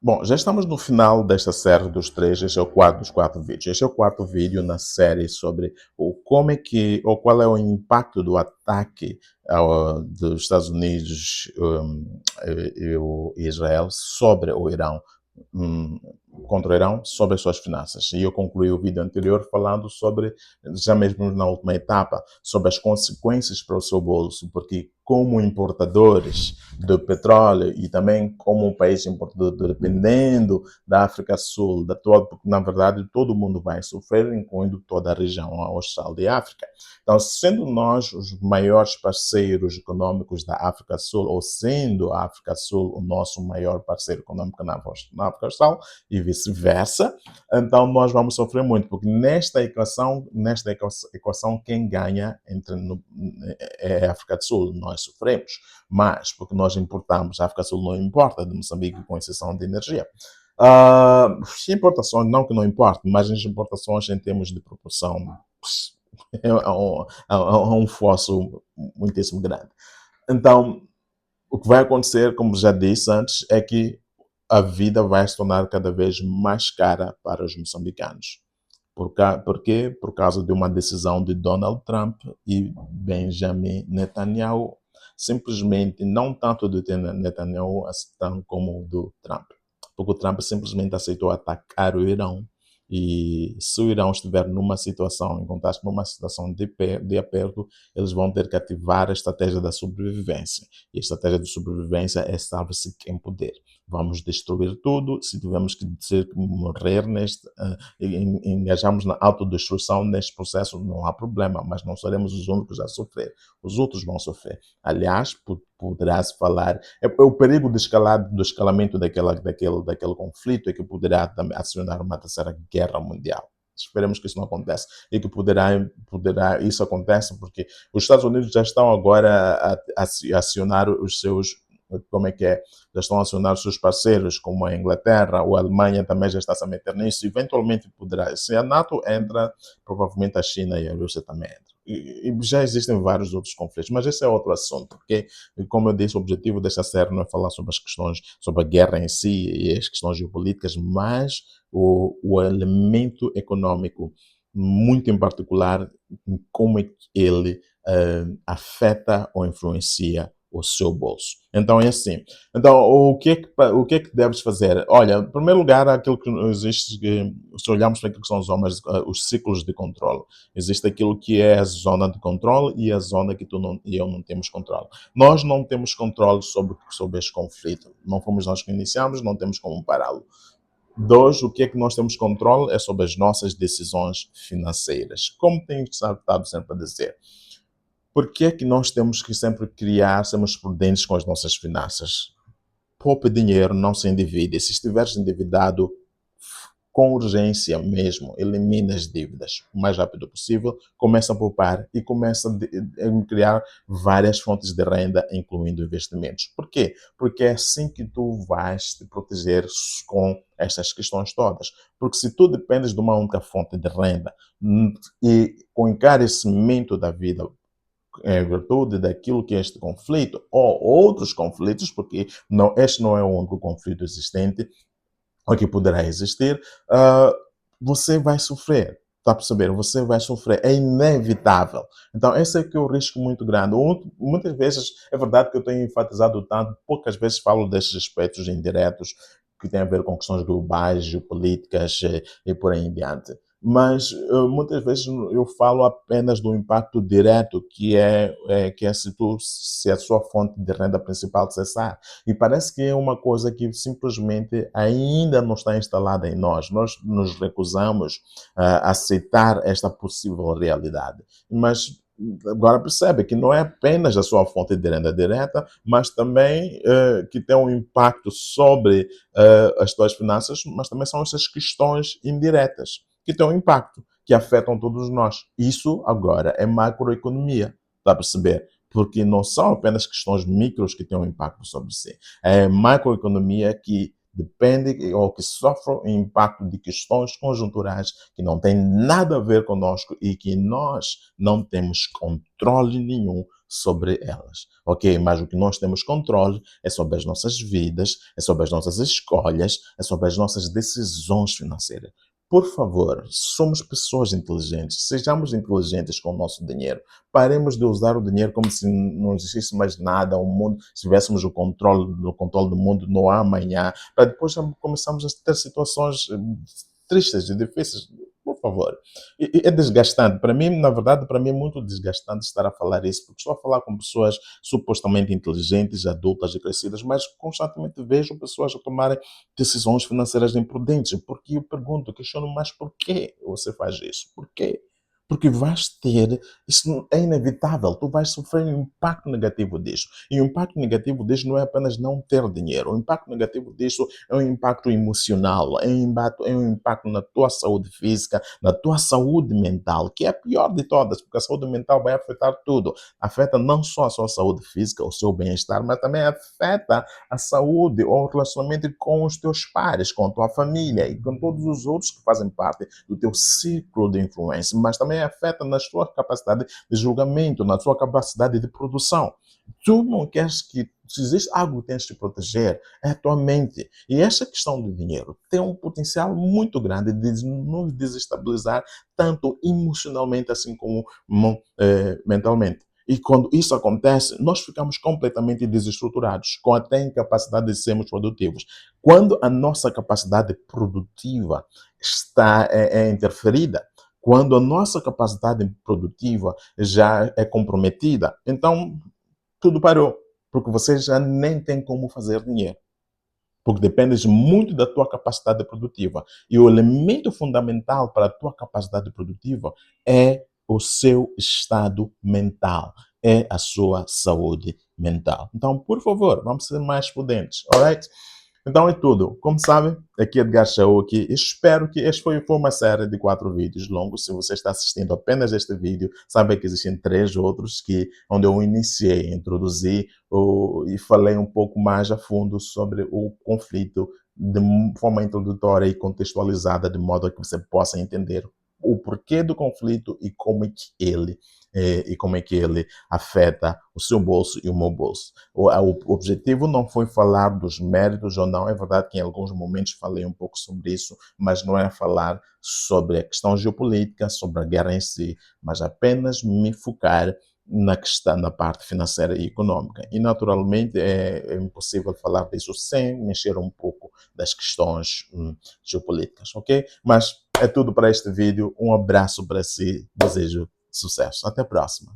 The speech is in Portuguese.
Bom, já estamos no final desta série dos três, este é o quarto dos quatro vídeos. Este é o quarto vídeo na série sobre o como é que, ou qual é o impacto do ataque dos Estados Unidos e Israel sobre o Irão, hum, contra o Irão, sobre as suas finanças. E eu concluí o vídeo anterior falando sobre, já mesmo na última etapa, sobre as consequências para o seu bolso, porque como importadores do petróleo e também como um país importador, dependendo da África Sul, porque na verdade todo mundo vai sofrer, incluindo toda a região austral de África. Então, sendo nós os maiores parceiros econômicos da África Sul, ou sendo a África Sul o nosso maior parceiro econômico na África Austral, e vice-versa, então nós vamos sofrer muito, porque nesta equação quem ganha é a África do Sul, nós sofremos, mas porque nós importamos, a África do Sul não importa de Moçambique, com exceção de energia. Importações, não que não importe, mas as importações em termos de proporção é um fosso muitíssimo grande. Então, o que vai acontecer, como já disse antes, é que a vida vai se tornar cada vez mais cara para os moçambicanos. Por quê? Por causa de uma decisão de Donald Trump e Benjamin Netanyahu. Simplesmente, não tanto do Netanyahu como do Trump. Porque o Trump simplesmente aceitou atacar o Irão. E se o Irão estiver numa situação, encontrar-se numa situação de aperto, eles vão ter que ativar a estratégia da sobrevivência. E a estratégia de sobrevivência é salve-se quem puder. Vamos destruir tudo. Se tivermos que morrer engajamos na autodestruição neste processo, não há problema, mas não seremos os únicos a sofrer. Os outros vão sofrer. Aliás, poderá-se falar, o perigo do escalamento daquele conflito é que poderá também acionar uma terceira guerra mundial. Esperemos que isso não aconteça e que isso acontece porque os Estados Unidos já estão agora a acionar os seus, como é que é, já estão a acionar os seus parceiros, como a Inglaterra ou a Alemanha também já está a meter nisso, eventualmente poderá, se a NATO entra, provavelmente a China e a Rússia também entram. E já existem vários outros conflitos, mas esse é outro assunto, porque, como eu disse, o objetivo desta série não é falar sobre as questões, sobre a guerra em si e as questões geopolíticas, mas o elemento econômico, muito em particular, como é que ele afeta ou influencia o seu bolso. Então é assim. Então, o que é que deves fazer? Olha, em primeiro lugar, aquilo que existe, se olharmos para aquilo que são os ciclos de controle, existe aquilo que é a zona de controle e a zona que e eu não temos controle. Nós não temos controle sobre este conflito. Não fomos nós que iniciamos, não temos como pará-lo. Dois, o que é que nós temos controle é sobre as nossas decisões financeiras. Como tenho estado sempre a dizer, por que é que nós temos que sempre sermos prudentes com as nossas finanças? Poupe dinheiro, não se endivide. Se estiveres endividado, com urgência mesmo, elimina as dívidas o mais rápido possível, começa a poupar e começa a criar várias fontes de renda, incluindo investimentos. Por quê? Porque é assim que tu vais te proteger com estas questões todas. Porque se tu dependes de uma única fonte de renda e com o encarecimento da vida em virtude daquilo que é este conflito, ou outros conflitos, porque este não é o único conflito existente, ou que poderá existir, uh, você vai sofrer. Está a perceber? Você vai sofrer. É inevitável. Então, esse é que é o risco muito grande. Muitas vezes, é verdade que eu tenho enfatizado tanto, poucas vezes falo destes aspectos indiretos que têm a ver com questões globais, geopolíticas e por aí em diante. Mas muitas vezes eu falo apenas do impacto direto, que é se a sua fonte de renda principal cessar. E parece que é uma coisa que simplesmente ainda não está instalada em nós. Nós nos recusamos a aceitar esta possível realidade. Mas agora percebe que não é apenas a sua fonte de renda direta, mas também que tem um impacto sobre as suas finanças, mas também são essas questões indiretas que têm um impacto, que afetam todos nós. Isso agora é macroeconomia, está a perceber? Porque não são apenas questões micros que têm um impacto sobre si. É macroeconomia que depende ou que sofre o impacto de questões conjunturais que não têm nada a ver conosco e que nós não temos controle nenhum sobre elas, ok? Mas o que nós temos controle é sobre as nossas vidas, é sobre as nossas escolhas, é sobre as nossas decisões financeiras. Por favor, somos pessoas inteligentes, sejamos inteligentes com o nosso dinheiro. Paremos de usar o dinheiro como se não existisse mais nada, o mundo, se tivéssemos o controle do mundo no amanhã, para depois começarmos a ter situações tristes e difíceis. Por favor. E é desgastante. Para mim, na verdade, para mim é muito desgastante estar a falar isso, porque estou a falar com pessoas supostamente inteligentes, adultas e crescidas, mas constantemente vejo pessoas a tomarem decisões financeiras imprudentes. Porque eu pergunto, questiono, mas por que você faz isso? Por quê? Porque vais ter, isso é inevitável, tu vais sofrer um impacto negativo disso. E o impacto negativo disso não é apenas não ter dinheiro, o impacto negativo disso é um impacto emocional, é um impacto na tua saúde física, na tua saúde mental, que é a pior de todas, porque a saúde mental vai afetar tudo. Afeta não só a sua saúde física, o seu bem-estar, mas também afeta a saúde ou o relacionamento com os teus pares, com a tua família e com todos os outros que fazem parte do teu ciclo de influência, mas também afeta na sua capacidade de julgamento, na sua capacidade de produção. Tu não queres que, se existe algo que tens de proteger, é a tua mente. E esta questão do dinheiro tem um potencial muito grande de nos desestabilizar, tanto emocionalmente assim como mentalmente. E quando isso acontece, nós ficamos completamente desestruturados, com até incapacidade de sermos produtivos. Quando a nossa capacidade produtiva está interferida, quando a nossa capacidade produtiva já é comprometida, então tudo parou, porque você já nem tem como fazer dinheiro, porque dependes muito da tua capacidade produtiva. E o elemento fundamental para a tua capacidade produtiva é o seu estado mental, é a sua saúde mental. Então, por favor, vamos ser mais prudentes, alright? Então é tudo. Como sabem, aqui é Edgar Shaw aqui. Espero que este foi uma série de 4 vídeos longos. Se você está assistindo apenas este vídeo, sabe que existem 3 outros onde eu iniciei, introduzi e falei um pouco mais a fundo sobre o conflito de forma introdutória e contextualizada, de modo a que você possa entender o porquê do conflito e como é que ele afeta o seu bolso e o meu bolso. O objetivo não foi falar dos méritos ou não, é verdade que em alguns momentos falei um pouco sobre isso, mas não é falar sobre a questão geopolítica, sobre a guerra em si, mas apenas me focar na questão, na parte financeira e econômica. E, naturalmente, é impossível falar disso sem mexer um pouco das questões geopolíticas, ok? Mas é tudo para este vídeo. Um abraço para si. Desejo sucesso. Até a próxima.